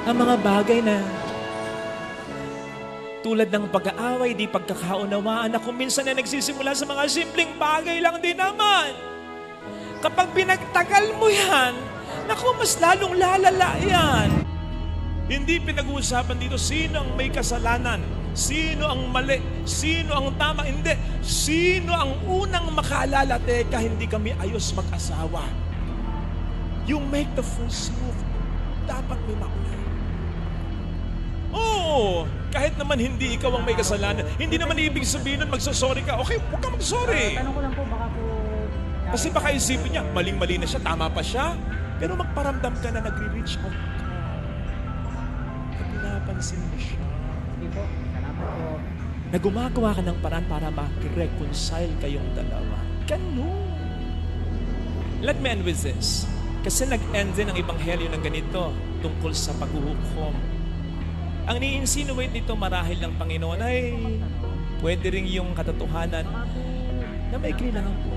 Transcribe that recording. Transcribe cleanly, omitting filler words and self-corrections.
ang mga bagay na tulad ng pag-aaway, di pagkakaunawaan na kung minsan na nagsisimula sa mga simpleng bagay lang din naman. Kapag pinagtagal mo yan, naku, mas lalong lalala yan. Hindi pinag-uusapan dito sino ang may kasalanan, sino ang mali, sino ang tama, hindi. Sino ang unang makaalala, teka, hindi kami ayos mag-asawa. You make the first move. Dapat may mauna. Oo, kahit naman hindi ikaw ang may kasalanan, hindi naman ibig sabihin nun magsasorry ka. Okay, huwag ka magsorry. Tanong ko lang po, baka po... Kasi baka isipin niya, maling-mali na siya, tama pa siya. Pero magparamdam ka na nagre-reach out ka. Na pinapansin mo siya. Hindi po, salamat po. Na gumagawa ka ng paraan para mag-reconcile kayong dalawa. Ganun. Let me end with this. Kasi nag-end din ang ebanghelyo ng ganito tungkol sa paghuhukom. Ang ni-insinuate nito marahil ng Panginoon ay pwede rin yung katotohanan na may kailangan po